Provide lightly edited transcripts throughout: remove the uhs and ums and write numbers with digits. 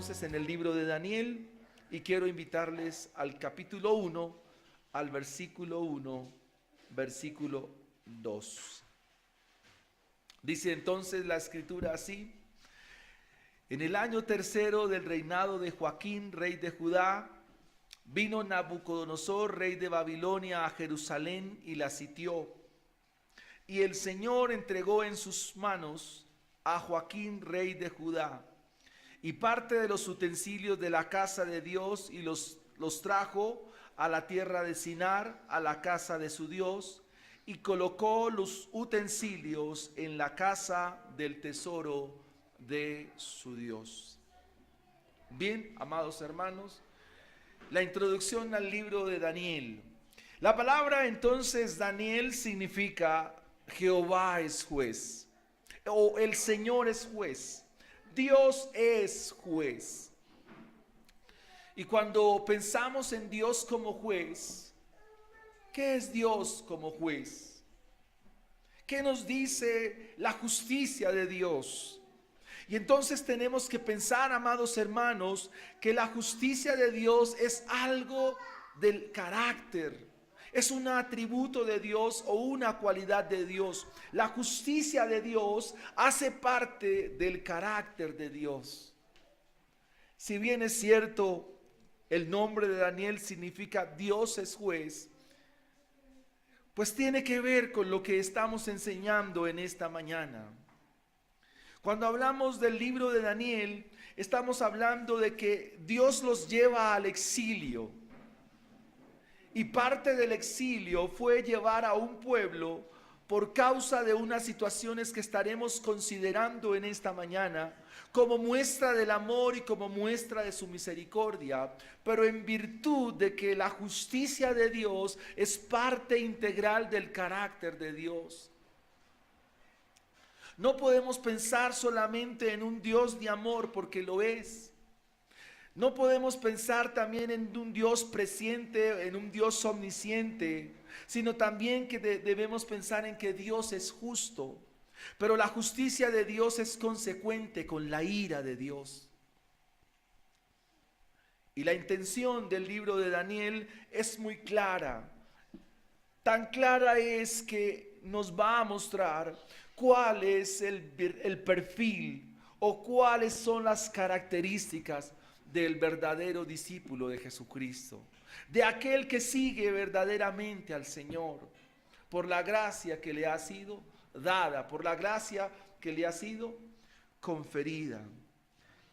entonces en el libro de Daniel y quiero invitarles al capítulo 1, al versículo 1, versículo 2. Dice entonces la escritura así: en el año tercero del reinado de Joaquín, rey de Judá, vino Nabucodonosor, rey de Babilonia, a Jerusalén y la sitió. Y el Señor entregó en sus manos a Joaquín, rey de Judá, y parte de los utensilios de la casa de Dios, y los trajo a la tierra de Sinar, a la casa de su Dios, y colocó los utensilios en la casa del tesoro de su Dios. Bien, amados hermanos, la introducción al libro de Daniel. La palabra entonces Daniel significa Jehová es juez, o el Señor es juez, Dios es juez. Y cuando pensamos en Dios como juez, ¿qué es Dios como juez? ¿Qué nos dice la justicia de Dios? Y entonces tenemos que pensar, amados hermanos, que la justicia de Dios es algo del carácter, es un atributo de Dios o una cualidad de Dios. La justicia de Dios hace parte del carácter de Dios. Si bien es cierto, el nombre de Daniel significa Dios es juez, pues tiene que ver con lo que estamos enseñando en esta mañana. Cuando hablamos del libro de Daniel, estamos hablando de que Dios los lleva al exilio. Y parte del exilio fue llevar a un pueblo por causa de unas situaciones que estaremos considerando en esta mañana, como muestra del amor y como muestra de su misericordia, pero en virtud de que la justicia de Dios es parte integral del carácter de Dios. No podemos pensar solamente en un Dios de amor, porque lo es. No podemos pensar también en un Dios presciente, en un Dios omnisciente, sino también que debemos pensar en que Dios es justo. Pero la justicia de Dios es consecuente con la ira de Dios. Y la intención del libro de Daniel es muy clara. Tan clara es que nos va a mostrar cuál es el perfil o cuáles son las características del verdadero discípulo de Jesucristo, de aquel que sigue verdaderamente al Señor, por la gracia que le ha sido dada, por la gracia que le ha sido conferida.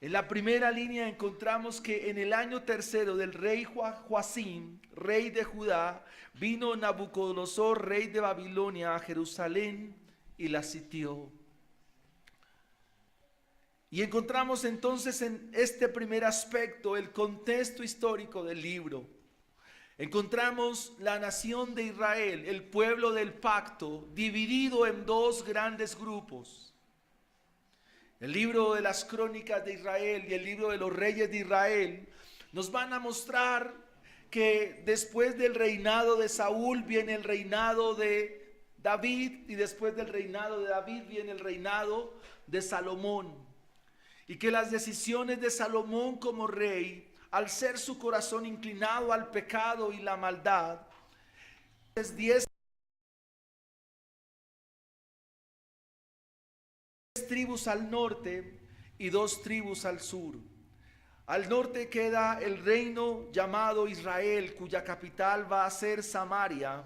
En la primera línea encontramos que en el año tercero del rey Joacim, rey de Judá, vino Nabucodonosor, rey de Babilonia, a Jerusalén y la sitió. Y encontramos entonces en este primer aspecto el contexto histórico del libro. Encontramos la nación de Israel, el pueblo del pacto, dividido en dos grandes grupos. El libro de las crónicas de Israel y el libro de los reyes de Israel nos van a mostrar que después del reinado de Saúl viene el reinado de David, y después del reinado de David viene el reinado de Salomón. Y que las decisiones de Salomón como rey, al ser su corazón inclinado al pecado y la maldad, es 10 tribus al norte y 2 tribus al sur. Al norte queda el reino llamado Israel, cuya capital va a ser Samaria.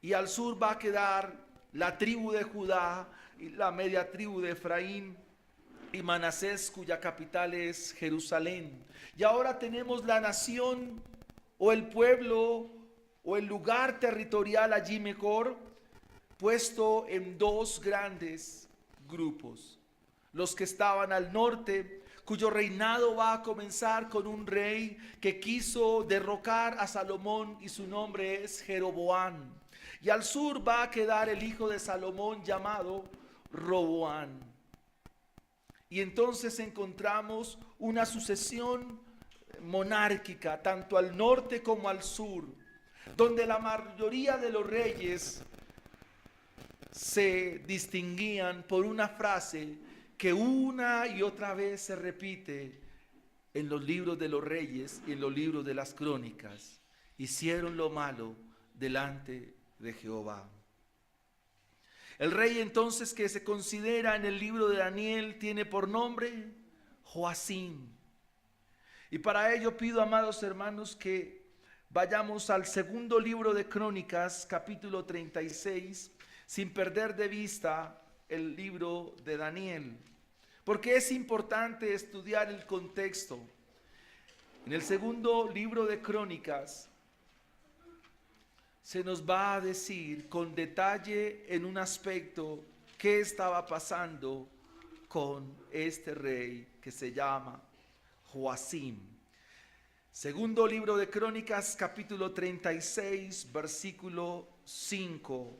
Y al sur va a quedar la tribu de Judá y la media tribu de Efraín y Manasés, cuya capital es Jerusalén. Y ahora tenemos la nación o el pueblo o el lugar territorial allí mejor puesto en dos grandes grupos. Los que estaban al norte, cuyo reinado va a comenzar con un rey que quiso derrocar a Salomón y su nombre es Jeroboam. Y al sur va a quedar el hijo de Salomón llamado Roboam. Y entonces encontramos una sucesión monárquica, tanto al norte como al sur, donde la mayoría de los reyes se distinguían por una frase que una y otra vez se repite en los libros de los reyes y en los libros de las crónicas. Hicieron lo malo delante de Jehová. El rey entonces que se considera en el libro de Daniel tiene por nombre Joacim. Y para ello pido, amados hermanos, que vayamos al segundo libro de Crónicas, capítulo 36, sin perder de vista el libro de Daniel, porque es importante estudiar el contexto. En el segundo libro de Crónicas se nos va a decir con detalle en un aspecto qué estaba pasando con este rey que se llama Joacim. Segundo libro de Crónicas, capítulo 36, versículo 5.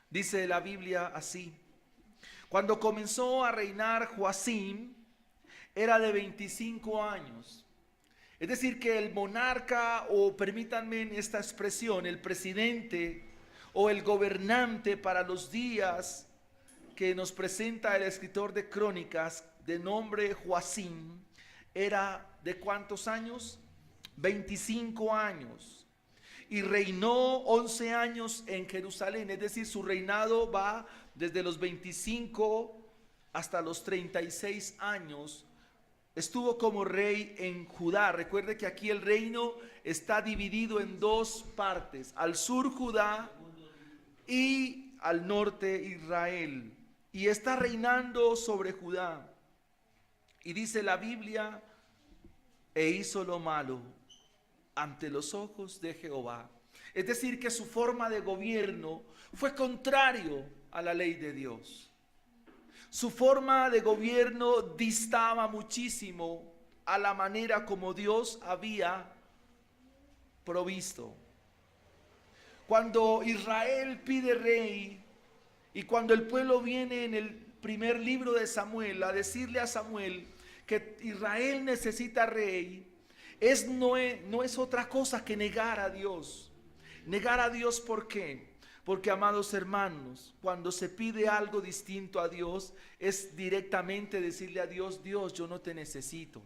Dice la Biblia así: cuando comenzó a reinar Joacim, era de 25 años. Es decir, que el monarca, o permítanme esta expresión, el presidente o el gobernante para los días que nos presenta el escritor de Crónicas, de nombre Joacim, era ¿de cuántos años? 25 años. Y reinó 11 años en Jerusalén, es decir, su reinado va desde los 25 hasta los 36 años. Estuvo como rey en Judá. Recuerde que aquí el reino está dividido en dos partes: al sur Judá y al norte Israel. Y está reinando sobre Judá. Y dice la Biblia: e hizo lo malo ante los ojos de Jehová. Es decir, que su forma de gobierno fue contrario a la ley de Dios. Su forma de gobierno distaba muchísimo a la manera como Dios había provisto. Cuando Israel pide rey y cuando el pueblo viene en el primer libro de Samuel a decirle a Samuel que Israel necesita rey, no es otra cosa que negar a Dios. Negar a Dios, ¿por qué? Porque, amados hermanos, cuando se pide algo distinto a Dios, es directamente decirle a Dios: Dios, yo no te necesito.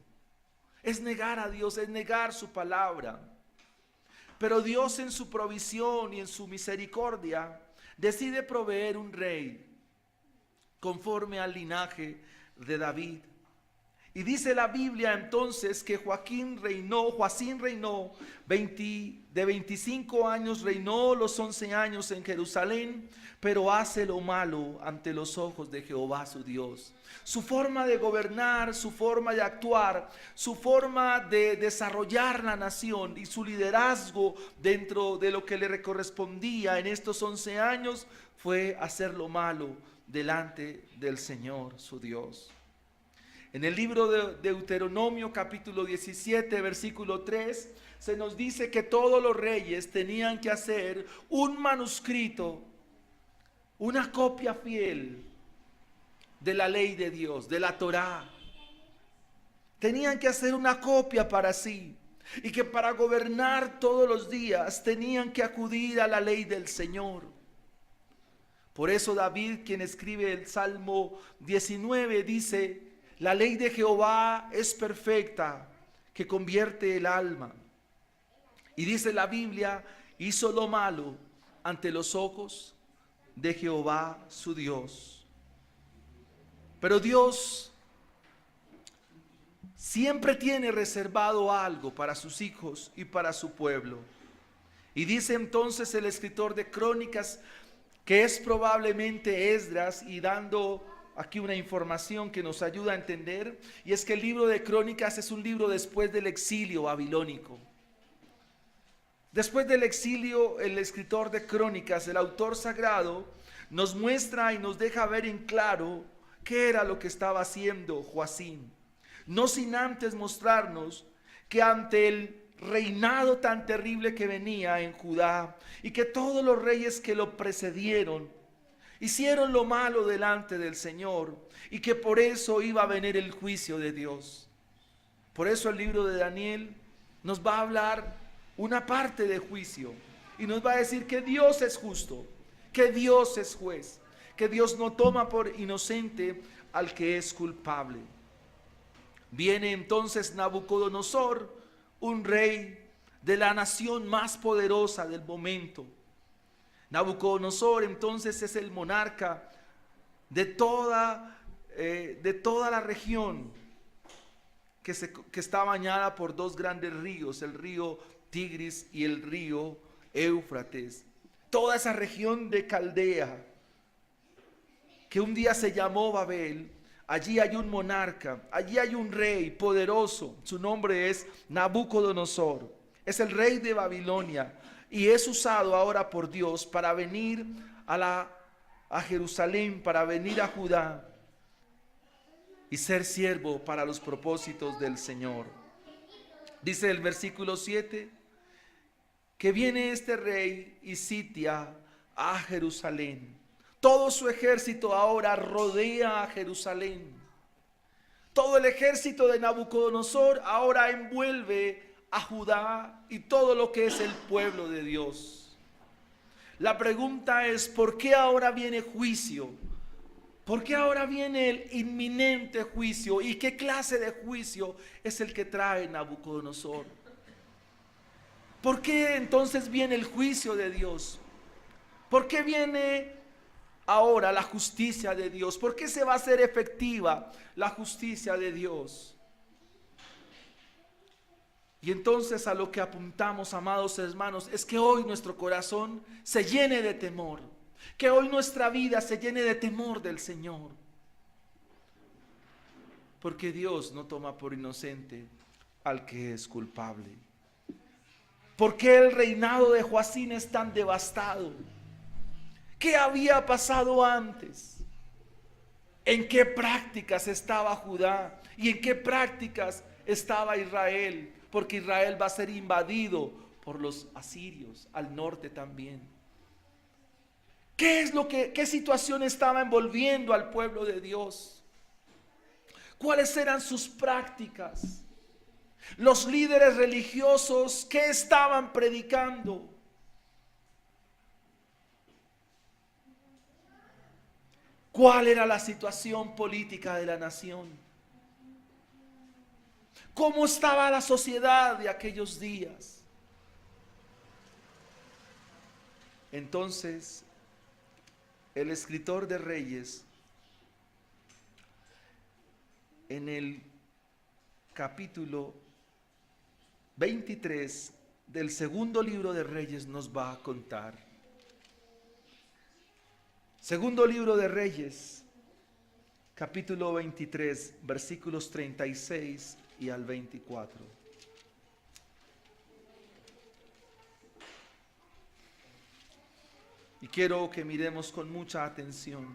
Es negar a Dios, es negar su palabra. Pero Dios, en su provisión y en su misericordia, decide proveer un rey conforme al linaje de David. Y dice la Biblia entonces que Joacim reinó de 25 años, reinó los 11 años en Jerusalén, pero hace lo malo ante los ojos de Jehová su Dios. Su forma de gobernar, su forma de actuar, su forma de desarrollar la nación y su liderazgo dentro de lo que le correspondía en estos 11 años fue hacer lo malo delante del Señor su Dios. En el libro de Deuteronomio capítulo 17 versículo 3 se nos dice que todos los reyes tenían que hacer un manuscrito, una copia fiel de la ley de Dios, de la Torá. Tenían que hacer una copia para sí, y que para gobernar todos los días tenían que acudir a la ley del Señor. Por eso David, quien escribe el Salmo 19, dice: la ley de Jehová es perfecta, que convierte el alma. Y dice la Biblia: hizo lo malo ante los ojos de Jehová su Dios. Pero Dios siempre tiene reservado algo para sus hijos y para su pueblo. Y dice entonces el escritor de Crónicas, que es probablemente Esdras, y dando aquí una información que nos ayuda a entender, y es que el libro de Crónicas es un libro después del exilio babilónico. Después del exilio, el escritor de Crónicas, el autor sagrado, nos muestra y nos deja ver en claro qué era lo que estaba haciendo Joacim. No sin antes mostrarnos que ante el reinado tan terrible que venía en Judá, y que todos los reyes que lo precedieron hicieron lo malo delante del Señor, y que por eso iba a venir el juicio de Dios. Por eso el libro de Daniel nos va a hablar una parte de juicio, y nos va a decir que Dios es justo, que Dios es juez, que Dios no toma por inocente al que es culpable. Viene entonces Nabucodonosor, un rey de la nación más poderosa del momento. Nabucodonosor entonces es el monarca de toda la región que está bañada por dos grandes ríos, el río Tigris y el río Éufrates. Toda esa región de Caldea, que un día se llamó Babel. Allí hay un monarca, allí hay un rey poderoso, su nombre es Nabucodonosor, es el rey de Babilonia y es usado ahora por Dios para venir a Jerusalén, para venir a Judá y ser siervo para los propósitos del Señor. Dice el versículo 7, que viene este rey y sitia a Jerusalén. Todo su ejército ahora rodea a Jerusalén. Todo el ejército de Nabucodonosor ahora envuelve a Judá y todo lo que es el pueblo de Dios. La pregunta es, ¿por qué ahora viene juicio? ¿Por qué ahora viene el inminente juicio? ¿Y qué clase de juicio es el que trae Nabucodonosor? ¿Por qué entonces viene el juicio de Dios? ¿Por qué viene ahora la justicia de Dios? ¿Por qué se va a hacer efectiva la justicia de Dios? Y entonces a lo que apuntamos, amados hermanos, es que hoy nuestro corazón se llene de temor, que hoy nuestra vida se llene de temor del Señor, porque Dios no toma por inocente al que es culpable. ¿Por qué el reinado de Joacín es tan devastado? ¿Qué había pasado antes? ¿En qué prácticas estaba Judá? ¿Y en qué prácticas estaba Israel? Porque Israel va a ser invadido por los asirios, al norte también. ¿Qué situación estaba envolviendo al pueblo de Dios? ¿Cuáles eran sus prácticas? Los líderes religiosos, ¿qué estaban predicando? ¿Cuál era la situación política de la nación? ¿Cómo estaba la sociedad de aquellos días? Entonces, el escritor de Reyes, en el capítulo 23 del segundo libro de Reyes, nos va a contar. Segundo libro de Reyes, capítulo 23, versículos 36 y al 24. Y quiero que miremos con mucha atención.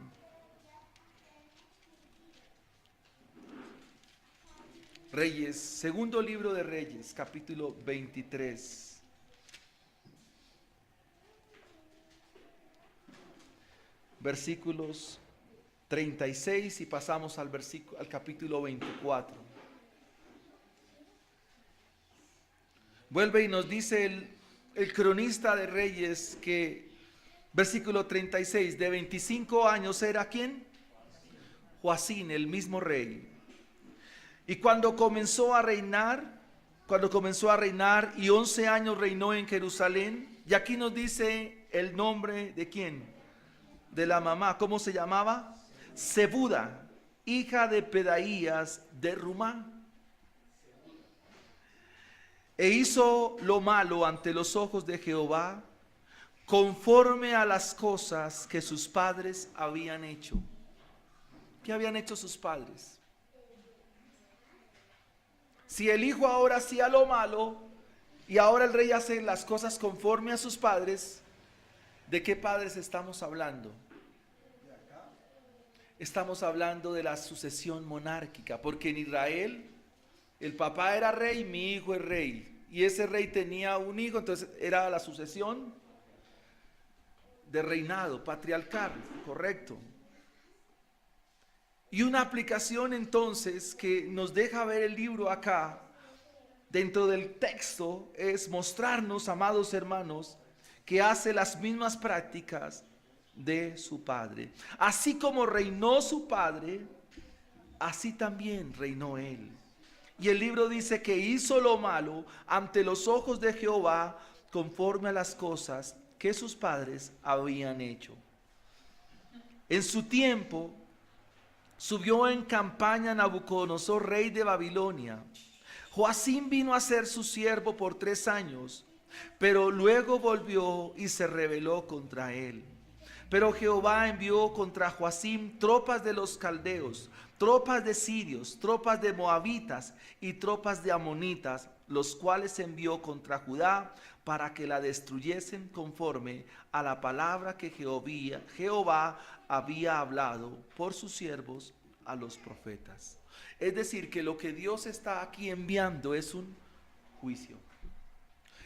Reyes, segundo libro de Reyes, capítulo 23. Versículos 36 y pasamos al capítulo 24. Vuelve y nos dice el cronista de Reyes que, versículo 36, de 25 años era ¿quién? Joacín, el mismo rey. Y cuando comenzó a reinar y 11 años reinó en Jerusalén, y aquí nos dice el nombre de quién, de la mamá, ¿cómo se llamaba? Zebuda, hija de Pedaías de Rumá. E hizo lo malo ante los ojos de Jehová, conforme a las cosas que sus padres habían hecho. ¿Qué habían hecho sus padres? Si el hijo ahora hacía lo malo y ahora el rey hace las cosas conforme a sus padres, ¿de qué padres estamos hablando? Estamos hablando de la sucesión monárquica, porque en Israel el papá era rey, mi hijo es rey, y ese rey tenía un hijo, entonces era la sucesión de reinado patriarcal, correcto. Y una aplicación entonces que nos deja ver el libro acá, dentro del texto, es mostrarnos, amados hermanos, que hace las mismas prácticas de su padre. Así como reinó su padre, así también reinó él. Y el libro dice que hizo lo malo ante los ojos de Jehová, conforme a las cosas que sus padres habían hecho. En su tiempo subió en campaña Nabucodonosor, rey de Babilonia. Joacim vino a ser su siervo por 3 años, pero luego volvió y se rebeló contra él. Pero Jehová envió contra Joacim tropas de los caldeos, tropas de sirios, tropas de moabitas y tropas de amonitas, los cuales envió contra Judá para que la destruyesen conforme a la palabra que Jehová había hablado por sus siervos a los profetas. Es decir, que lo que Dios está aquí enviando es un juicio.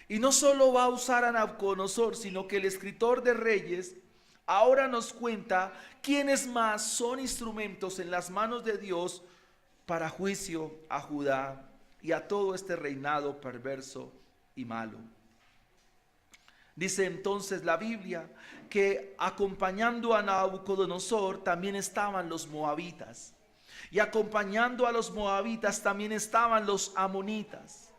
Y no solo va a usar a Nabucodonosor, sino que el escritor de Reyes ahora nos cuenta quiénes más son instrumentos en las manos de Dios para juicio a Judá y a todo este reinado perverso y malo. Dice entonces la Biblia que acompañando a Nabucodonosor también estaban los moabitas. Y acompañando a los moabitas también estaban los amonitas.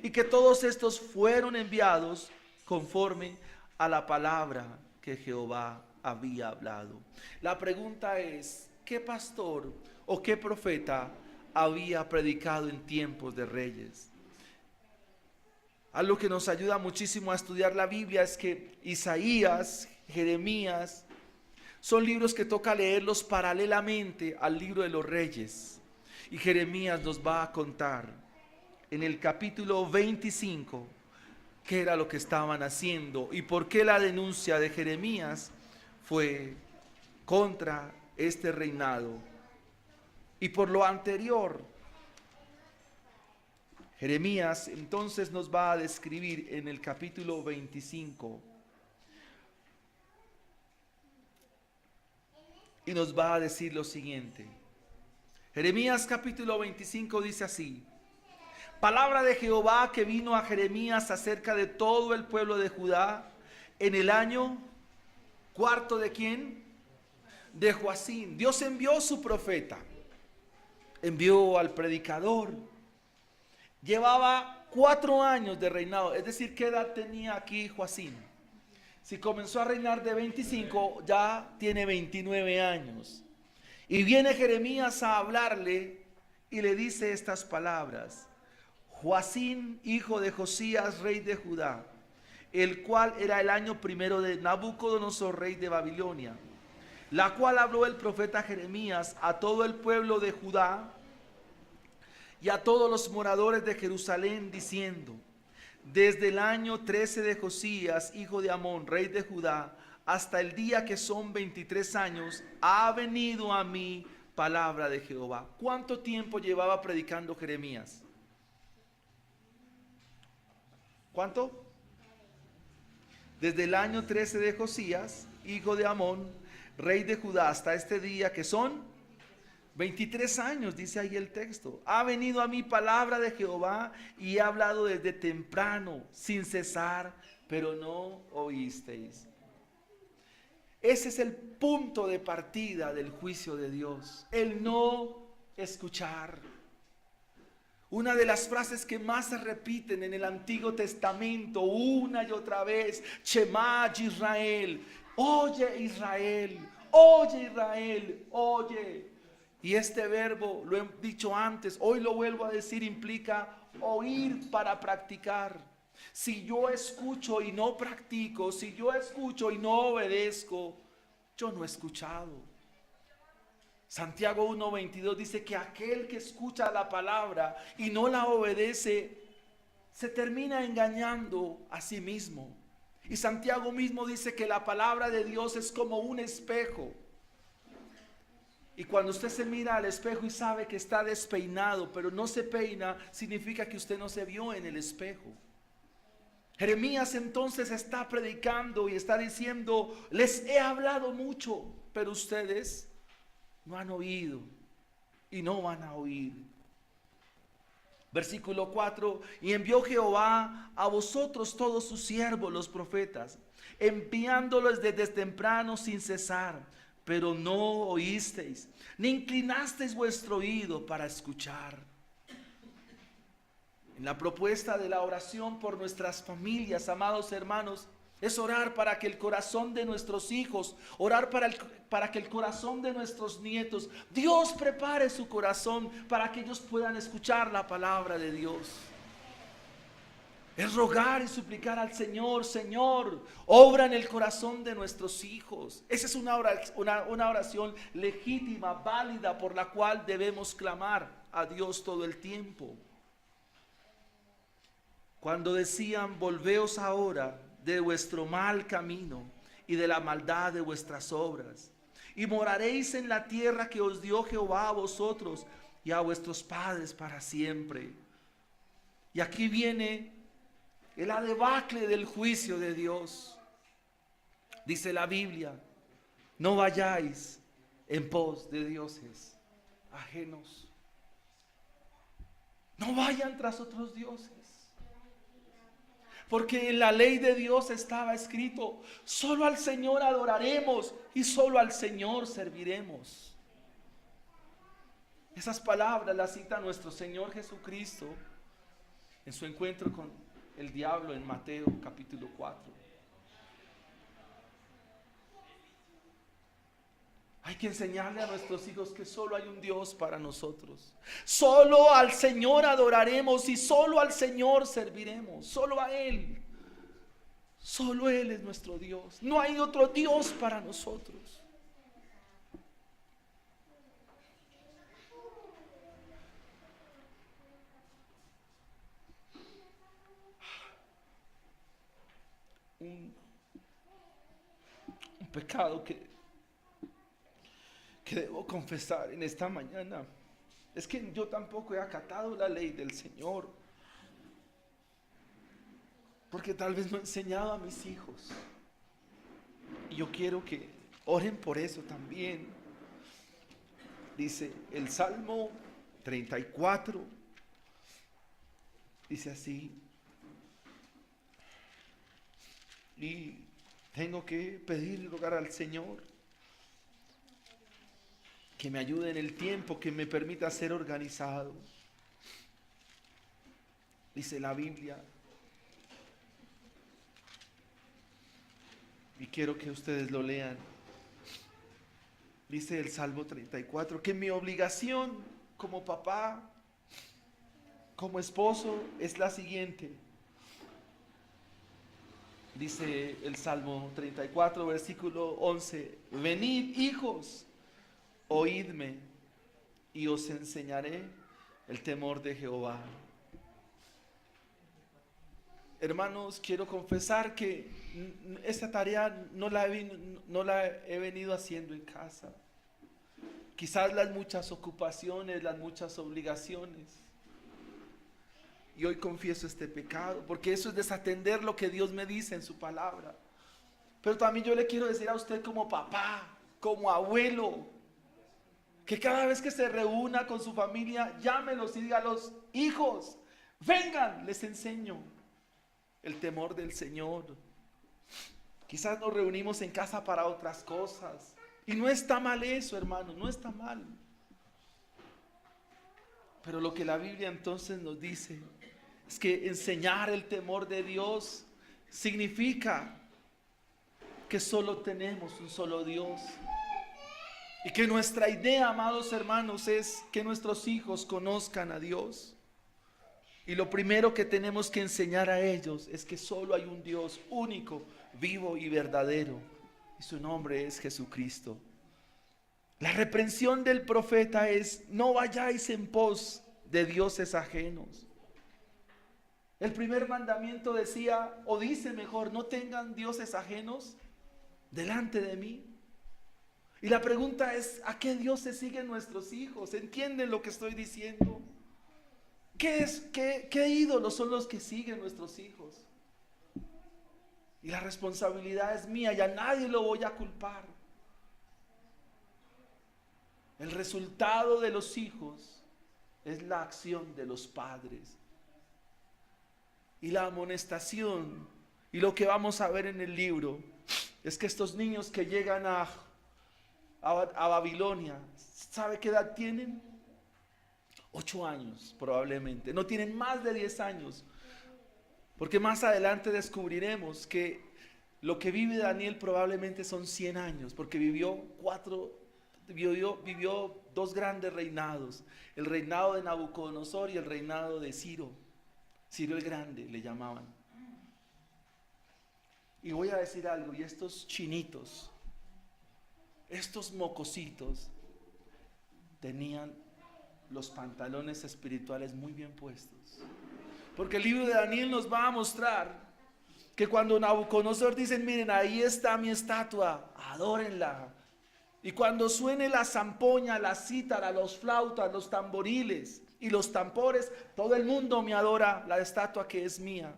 Y que todos estos fueron enviados conforme a la palabra que Jehová había hablado. La pregunta es, ¿qué pastor o qué profeta había predicado en tiempos de reyes? Algo que nos ayuda muchísimo a estudiar la Biblia es que Isaías, Jeremías, son libros que toca leerlos paralelamente al libro de los reyes. Y Jeremías nos va a contar en el capítulo 25 qué era lo que estaban haciendo y por qué la denuncia de Jeremías fue contra este reinado. Y por lo anterior, Jeremías entonces nos va a describir en el capítulo 25 y nos va a decir lo siguiente. Jeremías capítulo 25 dice así: palabra de Jehová que vino a Jeremías acerca de todo el pueblo de Judá en el año cuarto ¿de quién? De Joacim. Dios envió su profeta, envió al predicador. Llevaba 4 años de reinado, es decir, ¿qué edad tenía aquí Joacim? Si comenzó a reinar de 25, ya tiene 29 años. Y viene Jeremías a hablarle y le dice estas palabras: Joacim, hijo de Josías, rey de Judá, el cual era el año primero de Nabucodonosor, rey de Babilonia, la cual habló el profeta Jeremías a todo el pueblo de Judá y a todos los moradores de Jerusalén, diciendo: desde el año 13 de Josías, hijo de Amón, rey de Judá, hasta el día que son 23 años, ha venido a mí palabra de Jehová. ¿Cuánto tiempo llevaba predicando Jeremías? ¿Cuánto? Desde el año 13 de Josías, hijo de Amón, rey de Judá, hasta este día que son 23 años, dice ahí el texto. Ha venido a mí palabra de Jehová y he hablado desde temprano, sin cesar, pero no oísteis. Ese es el punto de partida del juicio de Dios, el no escuchar. Una de las frases que más se repiten en el Antiguo Testamento una y otra vez: Shema Israel, oye Israel, oye Israel, oye. Y este verbo, lo he dicho antes, hoy lo vuelvo a decir, implica oír para practicar. Si yo escucho y no practico, si yo escucho y no obedezco, yo no he escuchado. Santiago 1:22 dice que aquel que escucha la palabra y no la obedece, se termina engañando a sí mismo. Y Santiago mismo dice que la palabra de Dios es como un espejo. Y cuando usted se mira al espejo y sabe que está despeinado, pero no se peina, significa que usted no se vio en el espejo. Jeremías entonces está predicando y está diciendo: les he hablado mucho, pero ustedes no han oído y no van a oír. Versículo 4: y envió Jehová a vosotros todos sus siervos los profetas, enviándolos desde temprano sin cesar, pero no oísteis, ni inclinasteis vuestro oído para escuchar. En la propuesta de la oración por nuestras familias, amados hermanos, es orar para que el corazón de nuestros hijos, orar para que el corazón de nuestros nietos, Dios prepare su corazón para que ellos puedan escuchar la palabra de Dios. Es rogar y suplicar al Señor: Señor, obra en el corazón de nuestros hijos. Esa es una oración legítima, válida, por la cual debemos clamar a Dios todo el tiempo. Cuando decían: volveos ahora de vuestro mal camino y de la maldad de vuestras obras, y moraréis en la tierra que os dio Jehová a vosotros y a vuestros padres para siempre. Y aquí viene el debacle del juicio de Dios. Dice la Biblia: no vayáis en pos de dioses ajenos. No vayan tras otros dioses. Porque en la ley de Dios estaba escrito: solo al Señor adoraremos y solo al Señor serviremos. Esas palabras las cita nuestro Señor Jesucristo en su encuentro con el diablo en Mateo capítulo 4. Hay que enseñarle a nuestros hijos que solo hay un Dios para nosotros. Solo al Señor adoraremos y solo al Señor serviremos. Solo a Él. Solo Él es nuestro Dios. No hay otro Dios para nosotros. Un pecado que debo confesar en esta mañana es que yo tampoco he acatado la ley del Señor, porque tal vez no he enseñado a mis hijos, y yo quiero que oren por eso también. Dice el Salmo 34, dice así, y tengo que pedir y rogar al Señor que me ayude en el tiempo, que me permita ser organizado. Dice la Biblia, y quiero que ustedes lo lean. Dice el Salmo 34, que mi obligación como papá, como esposo, es la siguiente. Dice el Salmo 34, versículo 11, venid, hijos, oídme, y os enseñaré el temor de Jehová. Hermanos, quiero confesar que esta tarea no la he venido haciendo en casa. Quizás las muchas ocupaciones, las muchas obligaciones. Y hoy confieso este pecado, porque eso es desatender lo que Dios me dice en su palabra. Pero también yo le quiero decir a usted como papá, como abuelo, que cada vez que se reúna con su familia, llámelos y dígalos: hijos, vengan, les enseño el temor del Señor. Quizás nos reunimos en casa para otras cosas, y no está mal eso, hermano, no está mal. Pero lo que la Biblia entonces nos dice es que enseñar el temor de Dios significa que solo tenemos un solo Dios. Y que nuestra idea, amados hermanos, es que nuestros hijos conozcan a Dios. Y lo primero que tenemos que enseñar a ellos es que solo hay un Dios único, vivo y verdadero. Y su nombre es Jesucristo. La reprensión del profeta es: no vayáis en pos de dioses ajenos. El primer mandamiento decía, o dice mejor, no tengan dioses ajenos delante de mí. Y la pregunta es: ¿a qué dioses siguen nuestros hijos? ¿Entienden lo que estoy diciendo? ¿Qué ídolos son los que siguen nuestros hijos? Y la responsabilidad es mía y a nadie lo voy a culpar. El resultado de los hijos es la acción de los padres. Y la amonestación Y lo que vamos a ver en el libro es que estos niños que llegan a Babilonia, ¿sabe qué edad tienen? 8 años probablemente, no tienen más de 10 años, porque más adelante descubriremos que lo que vive Daniel probablemente son 100 años, porque vivió 2 grandes reinados, el reinado de Nabucodonosor y el reinado de Ciro el Grande le llamaban. Y voy a decir algo, y estos chinitos, estos mocositos, tenían los pantalones espirituales muy bien puestos. Porque el libro de Daniel nos va a mostrar que cuando Nabucodonosor dice, miren, ahí está mi estatua, adórenla. Y cuando suene la zampoña, la cítara, los flautas, los tamboriles y los tambores, todo el mundo me adora la estatua que es mía.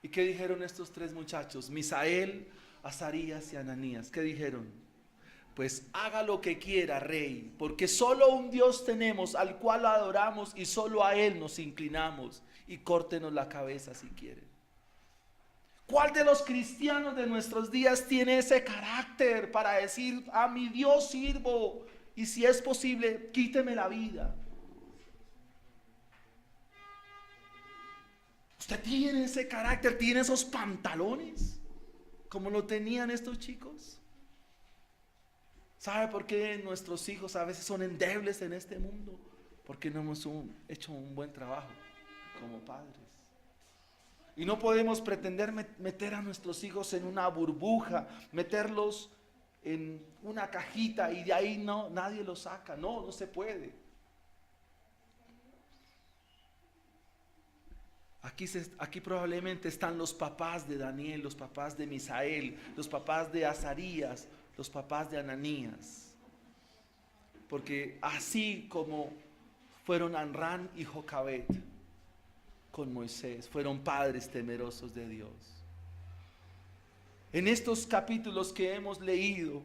¿Y qué dijeron estos 3 muchachos? Misael, Azarías y Ananías. ¿Qué dijeron? Pues haga lo que quiera, rey, porque solo un Dios tenemos al cual adoramos y solo a Él nos inclinamos, y córtenos la cabeza si quieren. ¿Cuál de los cristianos de nuestros días tiene ese carácter para decir, a mi Dios sirvo y si es posible, quíteme la vida? ¿Usted tiene ese carácter, tiene esos pantalones como lo tenían estos chicos? ¿Sabe por qué nuestros hijos a veces son endebles en este mundo? Porque no hemos hecho un buen trabajo como padres. Y no podemos pretender meter a nuestros hijos en una burbuja, meterlos en una cajita y de ahí nadie los saca. No se puede. Aquí probablemente están los papás de Daniel, los papás de Misael, los papás de Azarías, los papás de Ananías. Porque así como fueron Amrán y Jocabed con Moisés, fueron padres temerosos de Dios. En estos capítulos que hemos leído,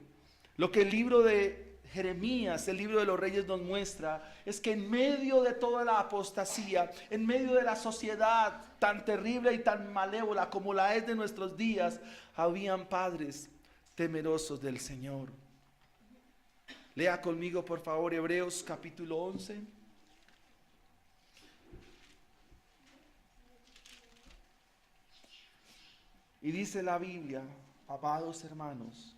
lo que el libro de Jeremías, el libro de los reyes, nos muestra es que en medio de toda la apostasía, en medio de la sociedad tan terrible y tan malévola como la es de nuestros días, habían padres temerosos del Señor. Lea conmigo por favor Hebreos capítulo 11. Y dice la Biblia, amados hermanos,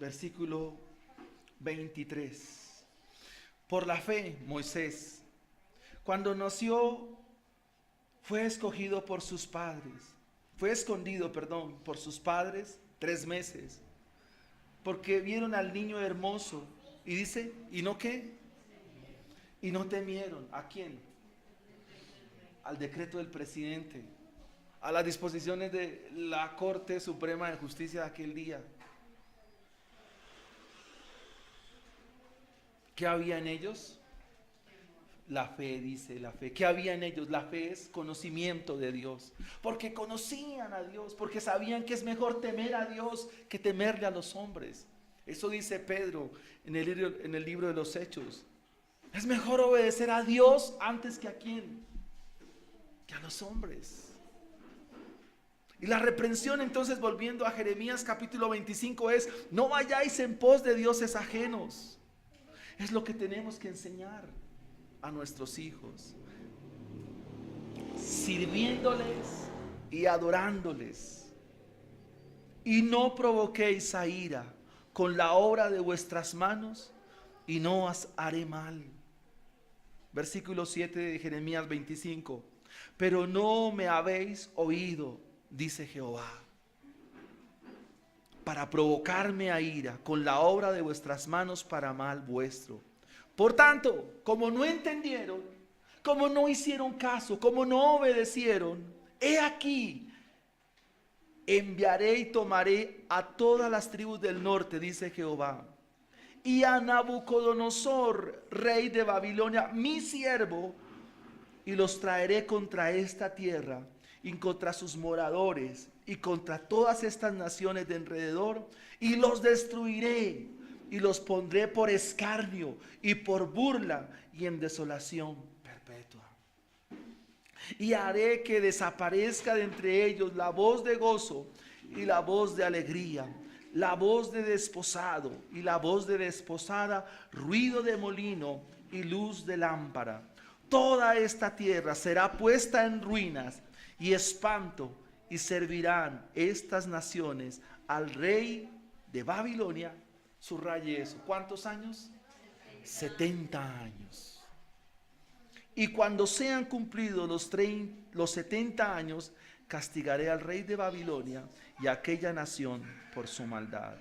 versículo 23. Por la fe, Moisés, cuando nació, fue escondido por sus padres 3 meses, porque vieron al niño hermoso, y dice, ¿y no qué? Y no temieron. ¿A quién? Al decreto del presidente, a las disposiciones de la Corte Suprema de Justicia de aquel día. ¿Qué había en ellos? La fe, dice la fe. ¿Qué había en ellos? La fe es conocimiento de Dios. Porque conocían a Dios, porque sabían que es mejor temer a Dios que temerle a los hombres. Eso dice Pedro en el libro de los Hechos. Es mejor obedecer a Dios antes que a quién, que a los hombres. Y la reprensión entonces, volviendo a Jeremías capítulo 25, es: no vayáis en pos de dioses ajenos. Es lo que tenemos que enseñar a nuestros hijos, sirviéndoles y adorándoles. Y no provoquéis a ira con la obra de vuestras manos, y no os haré mal. Versículo 7 de Jeremías 25. Pero no me habéis oído, dice Jehová, para provocarme a ira con la obra de vuestras manos para mal vuestro. Por tanto, como no entendieron, como no hicieron caso, como no obedecieron, he aquí, enviaré y tomaré a todas las tribus del norte, dice Jehová, y a Nabucodonosor, rey de Babilonia, mi siervo, y los traeré contra esta tierra y contra sus moradores y contra todas estas naciones de alrededor, y los destruiré y los pondré por escarnio y por burla y en desolación perpetua. Y haré que desaparezca de entre ellos la voz de gozo y la voz de alegría, la voz de desposado y la voz de desposada, ruido de molino y luz de lámpara. Toda esta tierra será puesta en ruinas y espanto, y servirán estas naciones al rey de Babilonia. Subraye eso. ¿Cuántos años? 70 años. Y cuando sean cumplidos los 70 años, castigaré al rey de Babilonia y a aquella nación por su maldad.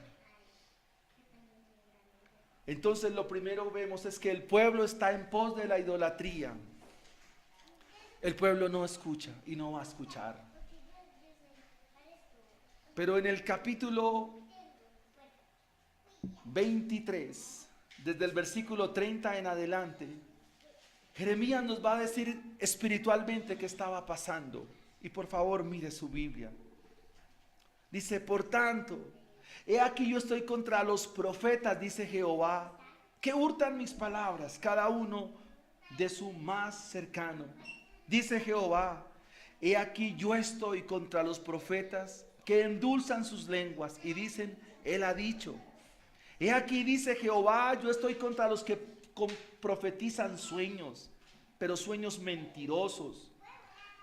Entonces lo primero que vemos es que el pueblo está en pos de la idolatría. El pueblo no escucha y no va a escuchar. Pero en el capítulo 23, desde el versículo 30 en adelante, Jeremías nos va a decir espiritualmente qué estaba pasando. Y por favor mire su Biblia. Dice, por tanto, he aquí yo estoy contra los profetas, dice Jehová, que hurtan mis palabras, cada uno de su más cercano. Dice Jehová, he aquí yo estoy contra los profetas que endulzan sus lenguas y dicen, él ha dicho. He aquí dice Jehová, yo estoy contra los que profetizan sueños, pero sueños mentirosos,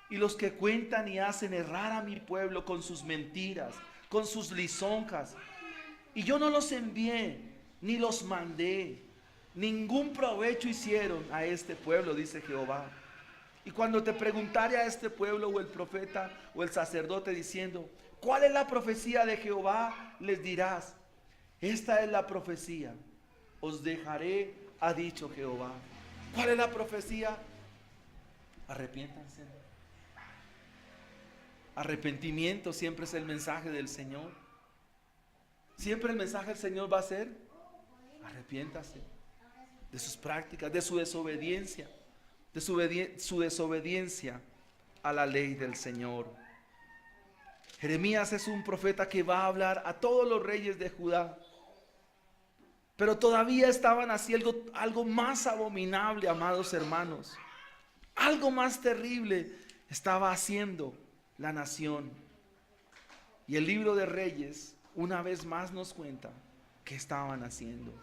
y los que cuentan y hacen errar a mi pueblo con sus mentiras, con sus lisonjas. Y yo no los envié, ni los mandé, ningún provecho hicieron a este pueblo, dice Jehová. Y cuando te preguntare a este pueblo o el profeta o el sacerdote diciendo, ¿cuál es la profecía de Jehová? Les dirás, esta es la profecía, os dejaré, ha dicho Jehová. ¿Cuál es la profecía? Arrepiéntanse. Arrepentimiento siempre es el mensaje del Señor. Siempre el mensaje del Señor va a ser, arrepiéntase de sus prácticas, de su desobediencia, de su desobediencia a la ley del Señor. Jeremías es un profeta que va a hablar a todos los reyes de Judá, pero todavía estaban haciendo algo más abominable, amados hermanos. Algo más terrible estaba haciendo la nación. Y el libro de Reyes una vez más nos cuenta qué estaban haciendo.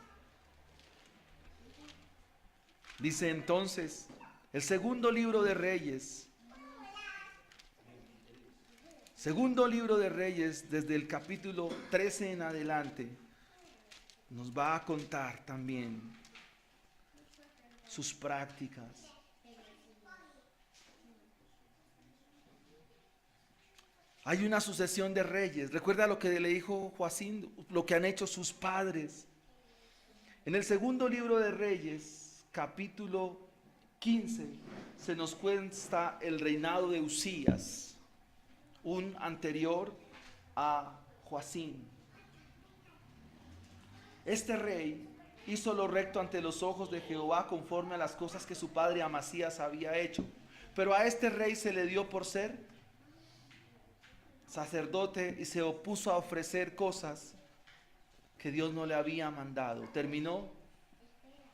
Dice entonces el segundo libro de Reyes, desde el capítulo 13 en adelante, nos va a contar también sus prácticas. Hay una sucesión de reyes. Recuerda lo que le dijo Joacín, lo que han hecho sus padres. En el segundo libro de Reyes, capítulo 15, se nos cuenta el reinado de Uzías, un anterior a Joacín. Este rey hizo lo recto ante los ojos de Jehová conforme a las cosas que su padre Amasías había hecho. Pero a este rey se le dio por ser sacerdote y se opuso a ofrecer cosas que Dios no le había mandado. Terminó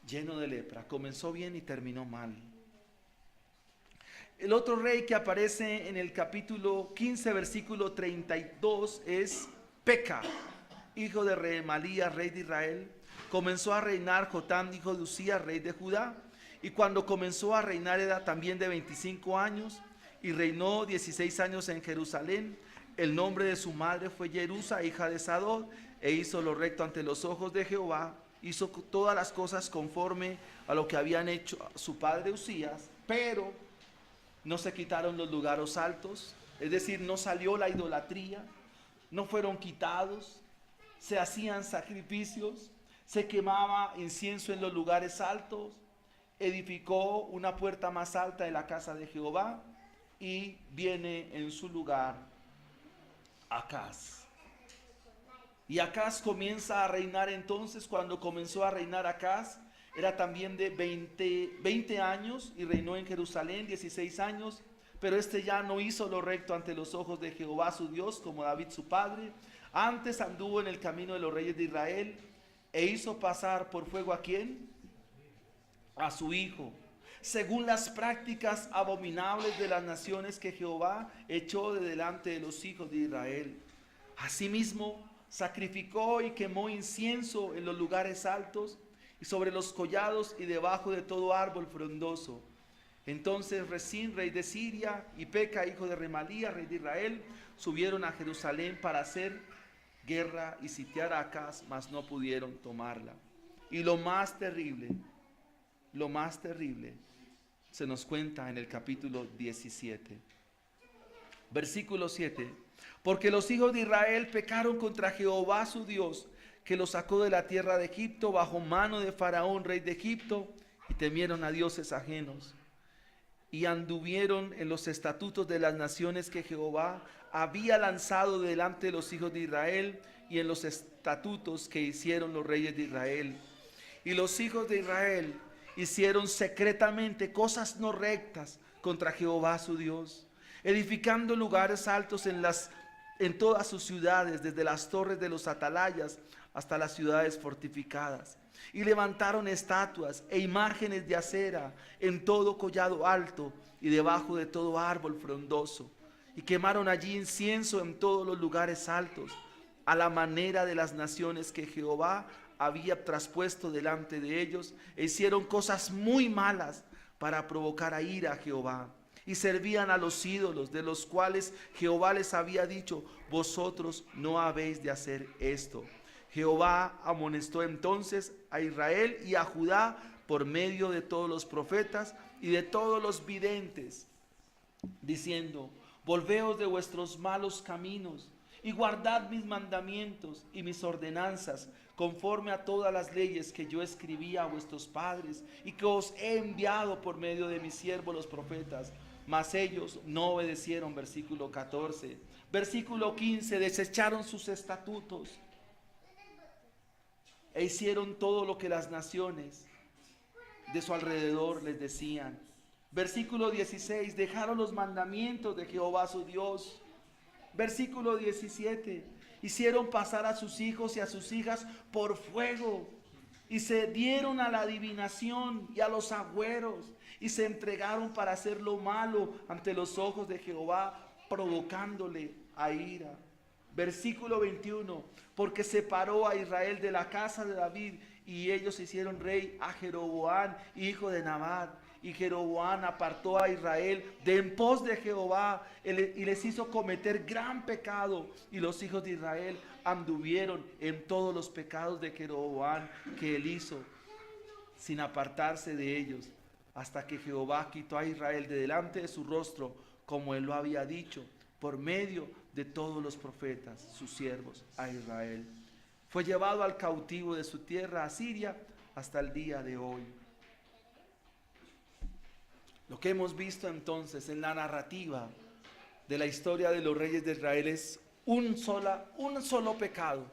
lleno de lepra. Comenzó bien y terminó mal. El otro rey que aparece en el capítulo 15, versículo 32 es Peca, hijo de Remalías, rey de Israel. Comenzó a reinar Jotam, hijo de Uzías, rey de Judá. Y cuando comenzó a reinar era también de 25 años y reinó 16 años en Jerusalén. El nombre de su madre fue Jerusa, hija de Sadok, e hizo lo recto ante los ojos de Jehová. Hizo todas las cosas conforme a lo que habían hecho su padre Uzías, pero no se quitaron los lugares altos, es decir, no salió la idolatría, no fueron quitados, se hacían sacrificios, se quemaba incienso en los lugares altos, edificó una puerta más alta de la casa de Jehová y viene en su lugar Acaz. Y Acaz comienza a reinar entonces. Cuando comenzó a reinar Acaz, Era también de 20 años y reinó en Jerusalén 16 años. Pero este ya no hizo lo recto ante los ojos de Jehová su Dios, como David su padre. Antes anduvo en el camino de los reyes de Israel e hizo pasar por fuego ¿a quién? A su hijo, según las prácticas abominables de las naciones que Jehová echó de delante de los hijos de Israel. Asimismo, sacrificó y quemó incienso en los lugares altos y sobre los collados y debajo de todo árbol frondoso. Entonces Resín, rey de Siria, y Peca, hijo de Remalía, rey de Israel, subieron a Jerusalén para hacer guerra y sitiar a Acaz, mas no pudieron tomarla. Y lo más terrible se nos cuenta en el capítulo 17, versículo 7. Porque los hijos de Israel pecaron contra Jehová su Dios, que los sacó de la tierra de Egipto bajo mano de Faraón, rey de Egipto, y temieron a dioses ajenos. Y anduvieron en los estatutos de las naciones que Jehová había lanzado delante de los hijos de Israel, y en los estatutos que hicieron los reyes de Israel. Y los hijos de Israel hicieron secretamente cosas no rectas contra Jehová su Dios, edificando lugares altos en todas sus ciudades, desde las torres de los atalayas hasta las ciudades fortificadas. Y levantaron estatuas e imágenes de acera en todo collado alto y debajo de todo árbol frondoso. Y quemaron allí incienso en todos los lugares altos, a la manera de las naciones que Jehová había traspuesto delante de ellos, e hicieron cosas muy malas para provocar a ira a Jehová. Y servían a los ídolos, de los cuales Jehová les había dicho: vosotros no habéis de hacer esto. Jehová amonestó entonces a Israel y a Judá por medio de todos los profetas y de todos los videntes, diciendo: volveos de vuestros malos caminos y guardad mis mandamientos y mis ordenanzas, conforme a todas las leyes que yo escribí a vuestros padres y que os he enviado por medio de mis siervos los profetas. Mas ellos no obedecieron. Versículo 14. Versículo 15. Desecharon sus estatutos e hicieron todo lo que las naciones de su alrededor les decían. Versículo 16. Dejaron los mandamientos de Jehová su Dios. Versículo 17. Hicieron pasar a sus hijos y a sus hijas por fuego, y se dieron a la adivinación y a los agüeros, y se entregaron para hacer lo malo ante los ojos de Jehová, provocándole a ira. Versículo 21. Porque separó a Israel de la casa de David, y ellos hicieron rey a Jeroboam, hijo de Nabat. Y Jeroboam apartó a Israel de en pos de Jehová y les hizo cometer gran pecado. Y los hijos de Israel anduvieron en todos los pecados de Jeroboam que él hizo, sin apartarse de ellos, hasta que Jehová quitó a Israel de delante de su rostro, como él lo había dicho, por medio de todos los profetas, sus siervos, a Israel. Fue llevado al cautivo de su tierra, a Siria, hasta el día de hoy. Lo que hemos visto entonces en la narrativa de la historia de los reyes de Israel es un solo pecado.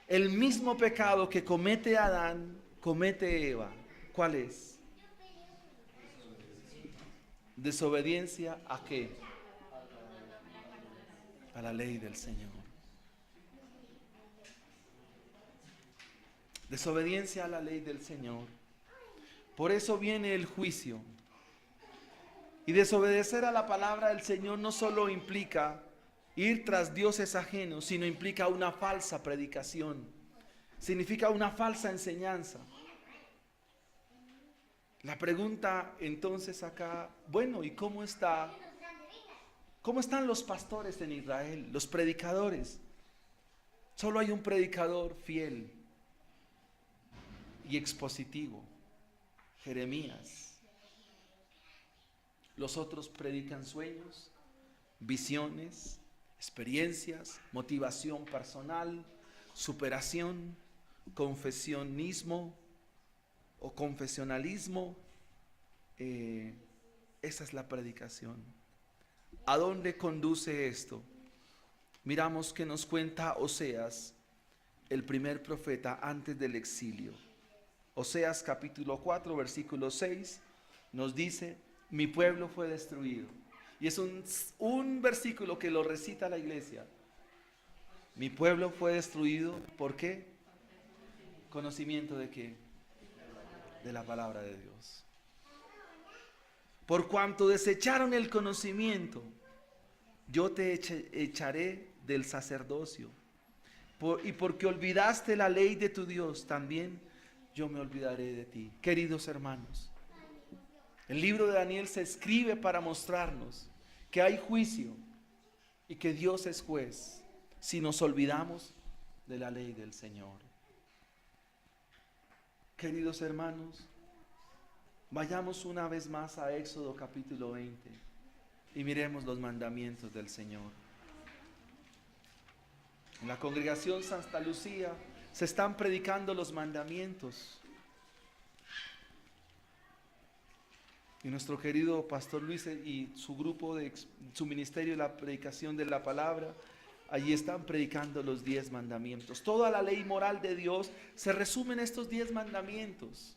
El mismo pecado que comete Adán, comete Eva. ¿Cuál es? Desobediencia ¿a qué? A la ley del Señor. Desobediencia a la ley del Señor. Por eso viene el juicio. Y desobedecer a la palabra del Señor no solo implica ir tras dioses ajenos, sino implica una falsa predicación. Significa una falsa enseñanza. La pregunta entonces acá, bueno, ¿y cómo están los pastores en Israel, los predicadores? Solo hay un predicador fiel y expositivo: Jeremías. Los otros predican sueños, visiones, experiencias, motivación personal, superación, confesionismo o confesionalismo. Esa es la predicación. ¿A dónde conduce esto? Miramos que nos cuenta Oseas el primer profeta antes del exilio. Oseas capítulo 4, versículo 6 nos dice, mi pueblo fue destruido. Y es un versículo que lo recita la iglesia. Mi pueblo fue destruido, ¿por qué? ¿Conocimiento de qué? De la palabra de Dios. Por cuanto desecharon el conocimiento, yo te echaré del sacerdocio. Y porque olvidaste la ley de tu Dios, también yo me olvidaré de ti. Queridos hermanos, el libro de Daniel se escribe para mostrarnos que hay juicio y que Dios es juez si nos olvidamos de la ley del Señor. Queridos hermanos, vayamos una vez más a Éxodo capítulo 20 y miremos los mandamientos del Señor. En la congregación Santa Lucía se están predicando los mandamientos. Y nuestro querido pastor Luis y su grupo de su ministerio de la predicación de la palabra, allí están predicando los 10 mandamientos. Toda la ley moral de Dios se resume en estos 10 mandamientos.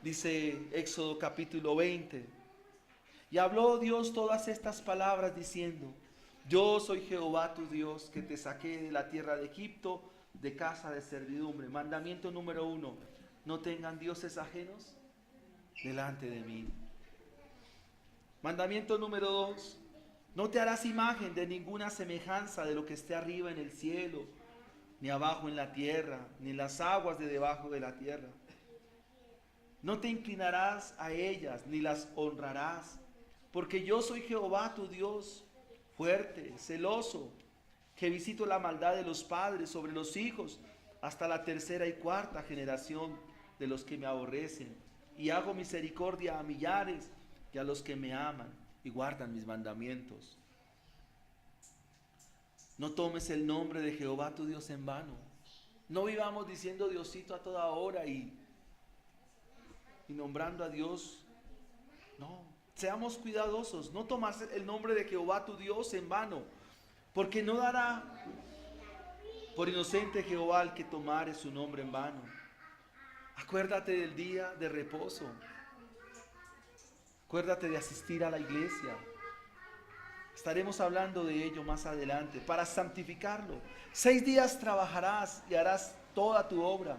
Dice Éxodo capítulo 20. Y habló Dios todas estas palabras diciendo, yo soy Jehová tu Dios que te saqué de la tierra de Egipto, de casa de servidumbre. Mandamiento número 1, no tengan dioses ajenos delante de mí. Mandamiento número 2, no te harás imagen de ninguna semejanza de lo que esté arriba en el cielo, ni abajo en la tierra, ni en las aguas de debajo de la tierra. No te inclinarás a ellas, ni las honrarás, porque yo soy Jehová tu Dios, fuerte, celoso, que visito la maldad de los padres sobre los hijos, hasta la tercera y cuarta generación de los que me aborrecen, y hago misericordia a millares y a los que me aman y guardan mis mandamientos. No tomes el nombre de Jehová tu Dios en vano. No vivamos diciendo Diosito a toda hora y nombrando a Dios. No, seamos cuidadosos. No tomas el nombre de Jehová tu Dios en vano, porque no dará por inocente Jehová al que tomare su nombre en vano. Acuérdate del día de reposo. Acuérdate de asistir a la iglesia. Estaremos hablando de ello más adelante. Para santificarlo. 6 días trabajarás y harás toda tu obra,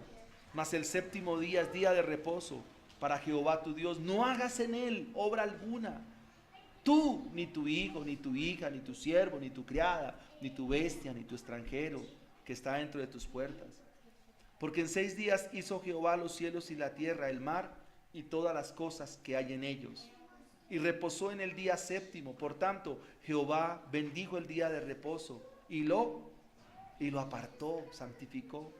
mas el séptimo día es día de reposo para Jehová tu Dios. No hagas en él obra alguna. Tú, ni tu hijo, ni tu hija, ni tu siervo, ni tu criada, ni tu bestia, ni tu extranjero que está dentro de tus puertas. Porque en 6 días hizo Jehová los cielos y la tierra, el mar y todas las cosas que hay en ellos. Y reposó en el día séptimo. Por tanto, Jehová bendijo el día de reposo y lo apartó, santificó.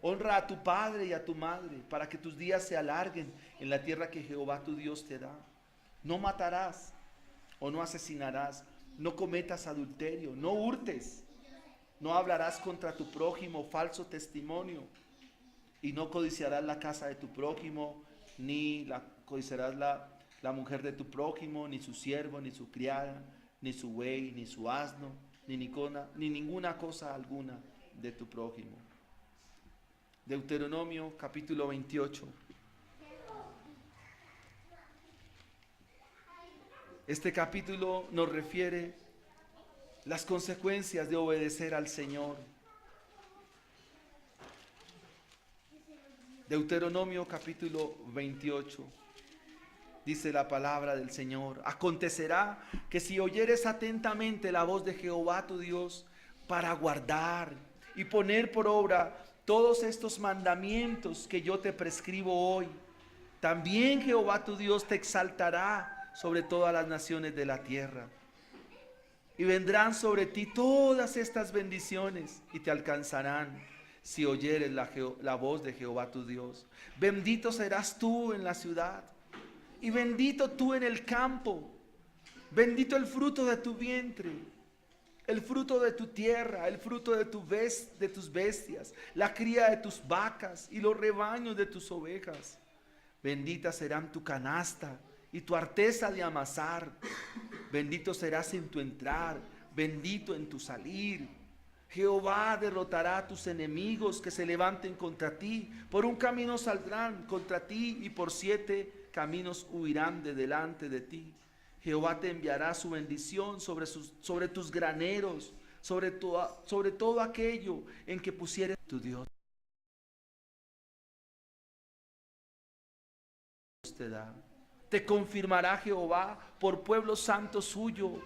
Honra a tu padre y a tu madre, para que tus días se alarguen en la tierra que Jehová tu Dios te da. No matarás o no asesinarás, no cometas adulterio, no hurtes, no hablarás contra tu prójimo falso testimonio, y no codiciarás la casa de tu prójimo, ni codiciarás la mujer de tu prójimo, ni su siervo, ni su criada, ni su buey, ni su asno, ni ninguna cosa alguna de tu prójimo. Deuteronomio capítulo 28. Este capítulo nos refiere las consecuencias de obedecer al Señor. Deuteronomio capítulo 28. Dice la palabra del Señor: acontecerá que si oyeres atentamente la voz de Jehová tu Dios para guardar y poner por obra todos estos mandamientos que yo te prescribo hoy, también Jehová tu Dios te exaltará sobre todas las naciones de la tierra. Y vendrán sobre ti todas estas bendiciones y te alcanzarán si oyeres la voz de Jehová tu Dios. Bendito serás tú en la ciudad y bendito tú en el campo. Bendito el fruto de tu vientre, el fruto de tu tierra, el fruto de tus bestias, la cría de tus vacas y los rebaños de tus ovejas. Bendita serán tu canasta y tu arteza de amasar. Bendito serás en tu entrar, bendito en tu salir. Jehová derrotará a tus enemigos que se levanten contra ti. Por un camino saldrán contra ti y por 7 caminos huirán de delante de ti. Jehová te enviará su bendición sobre tus graneros, sobre todo aquello en que pusiere tu Dios te da. Te confirmará Jehová por pueblo santo suyo,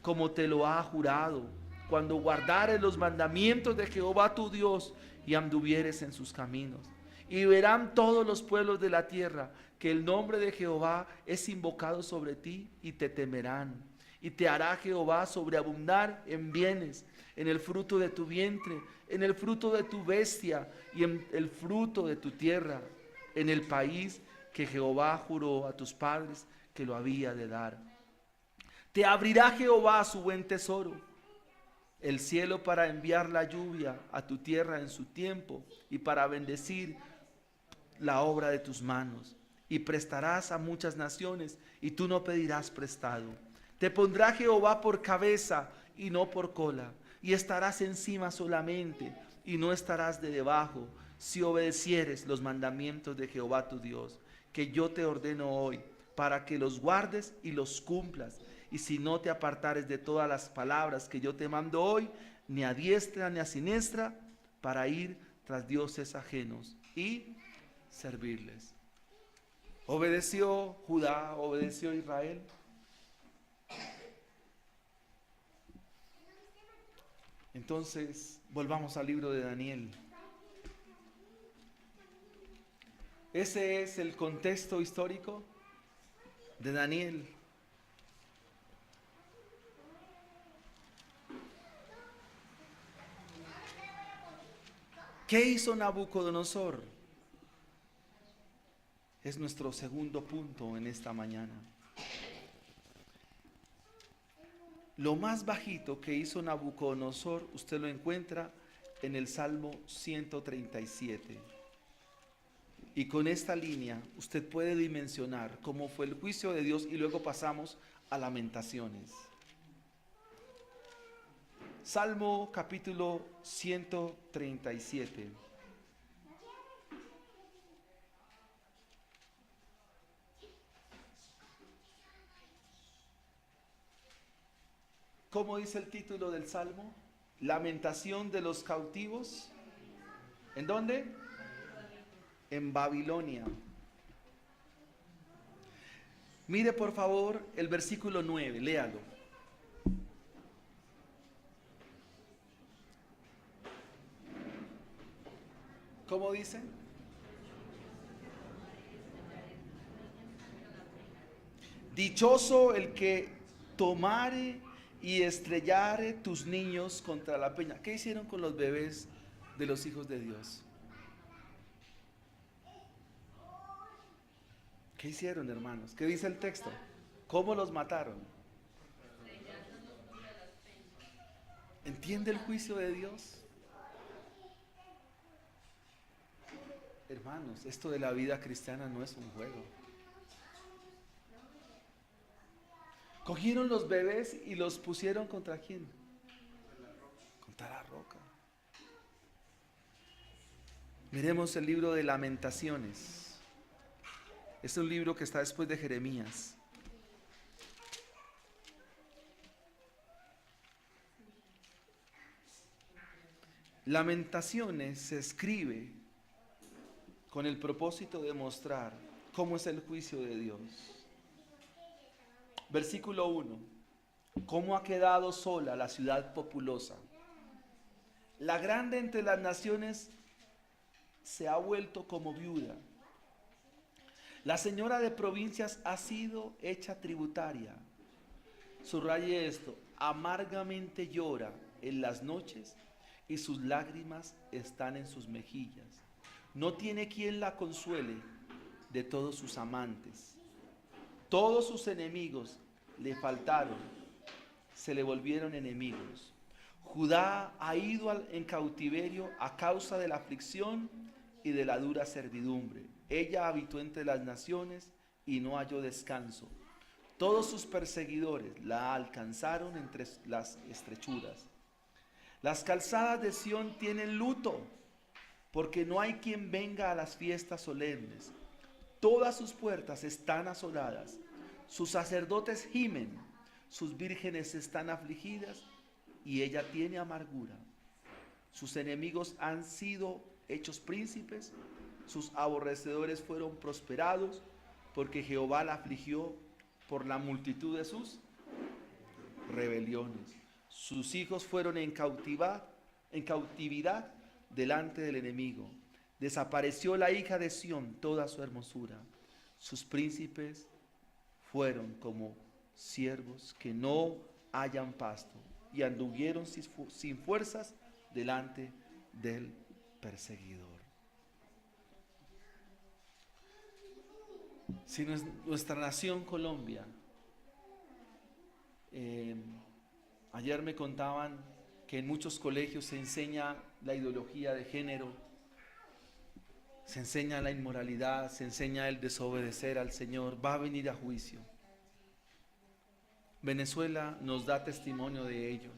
como te lo ha jurado, cuando guardares los mandamientos de Jehová tu Dios y anduvieres en sus caminos. Y verán todos los pueblos de la tierra que el nombre de Jehová es invocado sobre ti y te temerán. Y te hará Jehová sobreabundar en bienes, en el fruto de tu vientre, en el fruto de tu bestia y en el fruto de tu tierra, en el país que Jehová juró a tus padres que lo había de dar. Te abrirá Jehová su buen tesoro, el cielo, para enviar la lluvia a tu tierra en su tiempo y para bendecir la obra de tus manos. Y prestarás a muchas naciones y tú no pedirás prestado. Te pondrá Jehová por cabeza y no por cola, y estarás encima solamente y no estarás de debajo, si obedecieres los mandamientos de Jehová tu Dios, que yo te ordeno hoy, para que los guardes y los cumplas. Y si no te apartares de todas las palabras que yo te mando hoy, ni a diestra ni a siniestra, para ir tras dioses ajenos y servirles. ¿Obedeció Judá? ¿Obedeció Israel? Entonces, volvamos al libro de Daniel. Ese es el contexto histórico de Daniel. ¿Qué hizo Nabucodonosor? Es nuestro segundo punto en esta mañana. Lo más bajito que hizo Nabucodonosor, usted lo encuentra en el Salmo 137. Y con esta línea usted puede dimensionar cómo fue el juicio de Dios y luego pasamos a Lamentaciones. Salmo capítulo 137. ¿Cómo dice el título del Salmo? Lamentación de los cautivos. ¿En dónde? En Babilonia. Mire por favor el versículo 9, léalo. ¿Cómo dice? Dichoso el que tomare y estrellare tus niños contra la peña. ¿Qué hicieron con los bebés de los hijos de Dios? ¿Qué hicieron, hermanos? ¿Qué dice el texto? ¿Cómo los mataron? ¿Entiende el juicio de Dios? Hermanos, esto de la vida cristiana no es un juego. Cogieron los bebés y los pusieron ¿contra quién? Contra la roca. Miremos el libro de Lamentaciones. Es un libro que está después de Jeremías. Lamentaciones se escribe con el propósito de mostrar cómo es el juicio de Dios. Versículo 1. ¿Cómo ha quedado sola la ciudad populosa? La grande entre las naciones se ha vuelto como viuda. La señora de provincias ha sido hecha tributaria. Subraye esto: amargamente llora en las noches y sus lágrimas están en sus mejillas. No tiene quien la consuele de todos sus amantes. Todos sus enemigos le faltaron, se le volvieron enemigos. Judá ha ido en cautiverio a causa de la aflicción y de la dura servidumbre. Ella habitó entre las naciones y no halló descanso. Todos sus perseguidores la alcanzaron entre las estrechuras. Las calzadas de Sión tienen luto, porque no hay quien venga a las fiestas solemnes. Todas sus puertas están asoladas, sus sacerdotes gimen, sus vírgenes están afligidas y ella tiene amargura. Sus enemigos han sido hechos príncipes, sus aborrecedores fueron prosperados, porque Jehová la afligió por la multitud de sus rebeliones. Sus hijos fueron en cautividad delante del enemigo. Desapareció la hija de Sión toda su hermosura. Sus príncipes fueron como siervos que no hallan pasto y anduvieron sin fuerzas delante del perseguidor. Si nuestra nación Colombia, ayer me contaban que en muchos colegios se enseña la ideología de género, se enseña la inmoralidad, se enseña el desobedecer al Señor, va a venir a juicio. Venezuela nos da testimonio de ello.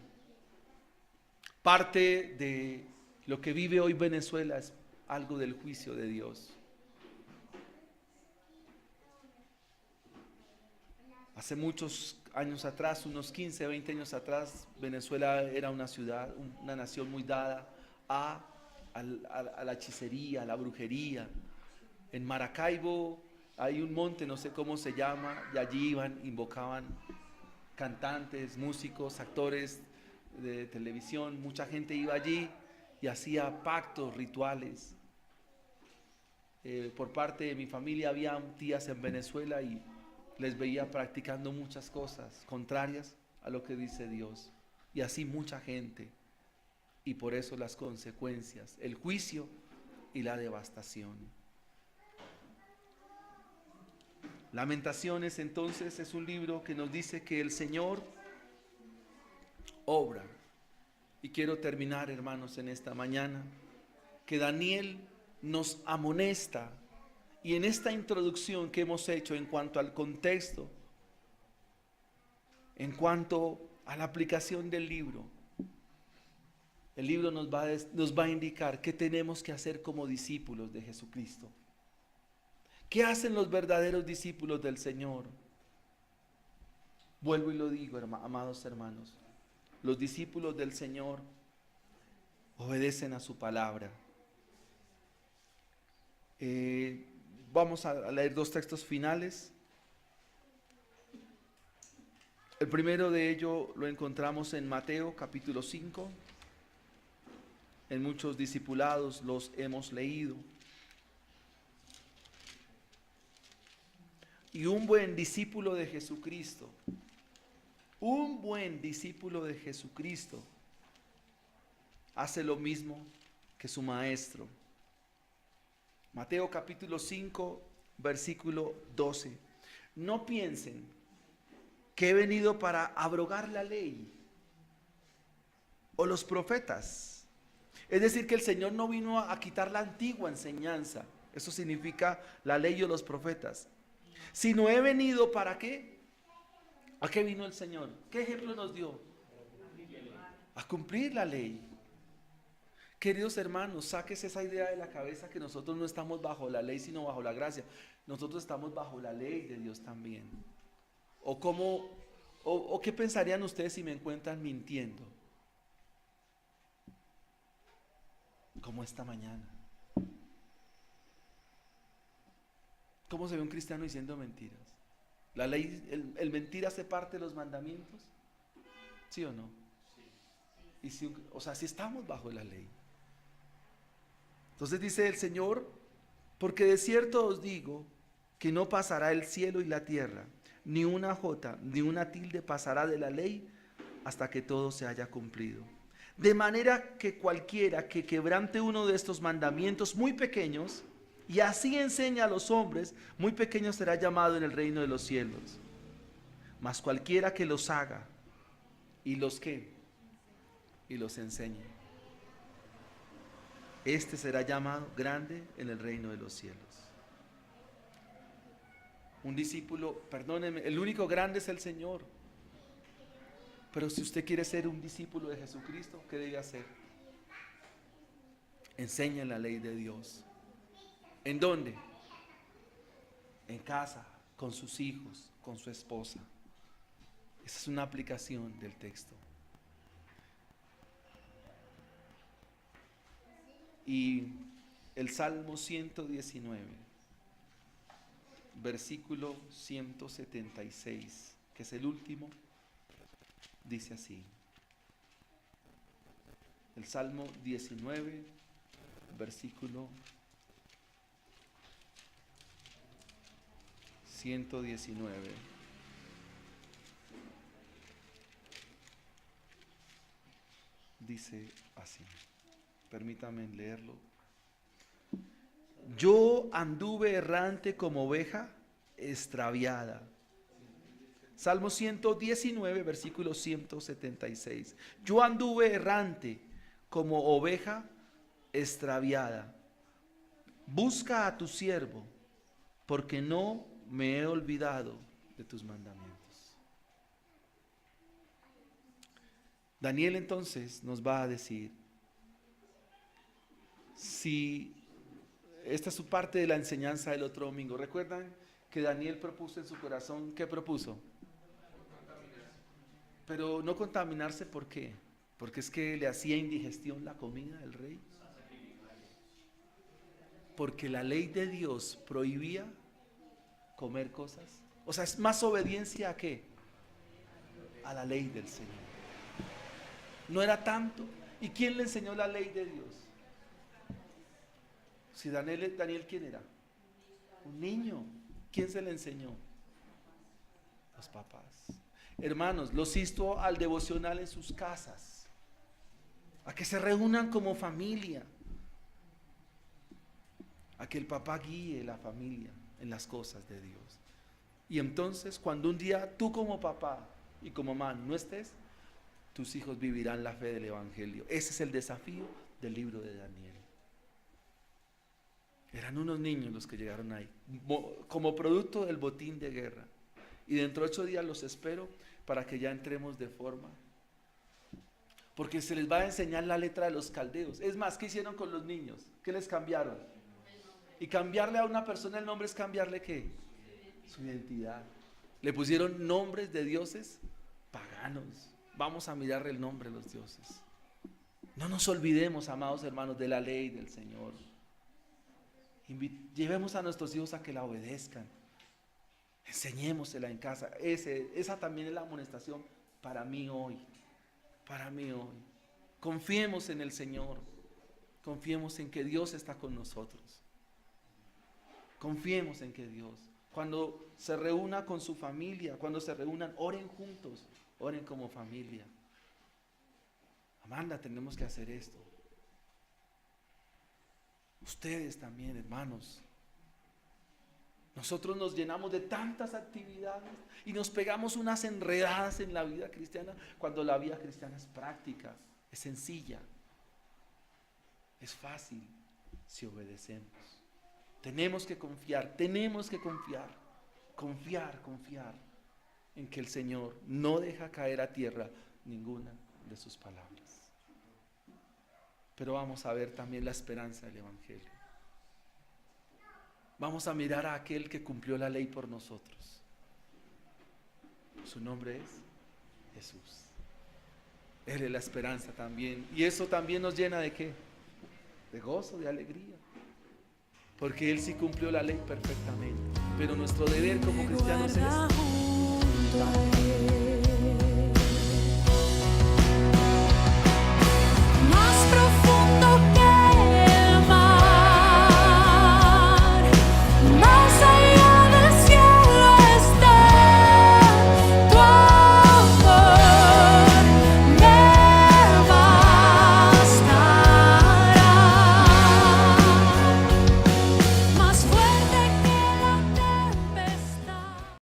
Parte de lo que vive hoy Venezuela es algo del juicio de Dios. Hace muchos años atrás, unos 15, 20 años atrás, Venezuela era una ciudad, una nación muy dada a la hechicería, a la brujería. En Maracaibo hay un monte, no sé cómo se llama, y allí invocaban cantantes, músicos, actores de televisión. Mucha gente iba allí y hacía pactos, rituales. Por parte de mi familia había tías en Venezuela y les veía practicando muchas cosas contrarias a lo que dice Dios. Y así mucha gente. Y por eso las consecuencias, el juicio y la devastación. Lamentaciones entonces es un libro que nos dice que el Señor obra. Y quiero terminar, hermanos, en esta mañana, que Daniel nos amonesta. Y en esta introducción que hemos hecho en cuanto al contexto, en cuanto a la aplicación del libro, el libro nos va a indicar qué tenemos que hacer como discípulos de Jesucristo. ¿Qué hacen los verdaderos discípulos del Señor? Vuelvo y lo digo, amados hermanos. Los discípulos del Señor obedecen a su palabra. Vamos a leer dos textos finales. El primero de ellos lo encontramos en Mateo capítulo 5. En muchos discipulados los hemos leído. Y un buen discípulo de Jesucristo, hace lo mismo que su maestro. Mateo capítulo 5, versículo 12. No piensen que he venido para abrogar la ley o los profetas. Es decir, que el Señor no vino a quitar la antigua enseñanza. Eso significa la ley o los profetas. Sino he venido ¿para qué? ¿A qué vino el Señor? ¿Qué ejemplo nos dio? A cumplir la ley. Queridos hermanos, sáquese esa idea de la cabeza que nosotros no estamos bajo la ley, sino bajo la gracia. Nosotros estamos bajo la ley de Dios también. ¿O qué pensarían ustedes si me encuentran mintiendo? Como esta mañana. ¿Cómo se ve un cristiano diciendo mentiras? ¿La ley, el mentir hace parte de los mandamientos? ¿Sí o no? Y si estamos bajo la ley. Entonces dice el Señor, porque de cierto os digo que no pasará el cielo y la tierra, ni una jota, ni una tilde pasará de la ley hasta que todo se haya cumplido. De manera que cualquiera que quebrante uno de estos mandamientos muy pequeños, y así enseña a los hombres, muy pequeño será llamado en el reino de los cielos. Mas cualquiera que los haga, y los enseñe, este será llamado grande en el reino de los cielos. Un discípulo, perdónenme, el único grande es el Señor. Pero si usted quiere ser un discípulo de Jesucristo, ¿qué debe hacer? Enseña la ley de Dios. ¿En dónde? En casa, con sus hijos, con su esposa. Esa es una aplicación del texto. Y el Salmo 119, versículo 176, que es el último, dice así. El Salmo 19, versículo 119. Dice así. Permítame leerlo. Yo anduve errante como oveja extraviada. Salmo 119, versículo 176. Yo anduve errante como oveja extraviada. Busca a tu siervo, porque no me he olvidado de tus mandamientos. Daniel entonces nos va a decir, si esta es su parte de la enseñanza del otro domingo. ¿Recuerdan que Daniel propuso en su corazón? ¿Qué propuso? Pero no contaminarse, ¿por qué? Porque es que le hacía indigestión la comida del rey. Porque la ley de Dios prohibía comer cosas. O sea, es más obediencia a qué? A la ley del Señor. No era tanto. ¿Y quién le enseñó la ley de Dios? Si Daniel, ¿quién era? Un niño. ¿Quién se le enseñó? Los papás. Hermanos, los insto al devocional en sus casas, a que se reúnan como familia, a que el papá guíe la familia en las cosas de Dios. Y entonces, cuando un día tú como papá y como mamá no estés, tus hijos vivirán la fe del Evangelio. Ese es el desafío del libro de Daniel. Eran unos niños los que llegaron ahí, como producto del botín de guerra. Y dentro de 8 días los espero para que ya entremos de forma. Porque se les va a enseñar la letra de los caldeos. Es más, ¿qué hicieron con los niños? ¿Qué les cambiaron? Y cambiarle a una persona el nombre es cambiarle ¿qué? Su identidad. Le pusieron nombres de dioses paganos. Vamos a mirarle el nombre a los dioses. No nos olvidemos, amados hermanos, de la ley del Señor. Llevemos a nuestros hijos a que la obedezcan. Enseñémosela en casa. Esa también es la amonestación para mí hoy. Para mí hoy. Confiemos en el Señor. Confiemos en que Dios está con nosotros. Confiemos en que Dios, cuando se reúna con su familia, cuando se reúnan, oren juntos, oren como familia. Amanda, tenemos que hacer esto. Ustedes también, hermanos. Nosotros nos llenamos de tantas actividades y nos pegamos unas enredadas en la vida cristiana, cuando la vida cristiana es práctica, es sencilla, es fácil si obedecemos. Tenemos que confiar en que el Señor no deja caer a tierra ninguna de sus palabras. Pero vamos a ver también la esperanza del Evangelio. Vamos a mirar a aquel que cumplió la ley por nosotros. Su nombre es Jesús. Él es la esperanza también. Y eso también nos llena ¿de qué? De gozo, de alegría. Porque Él sí cumplió la ley perfectamente. Pero nuestro deber como cristianos es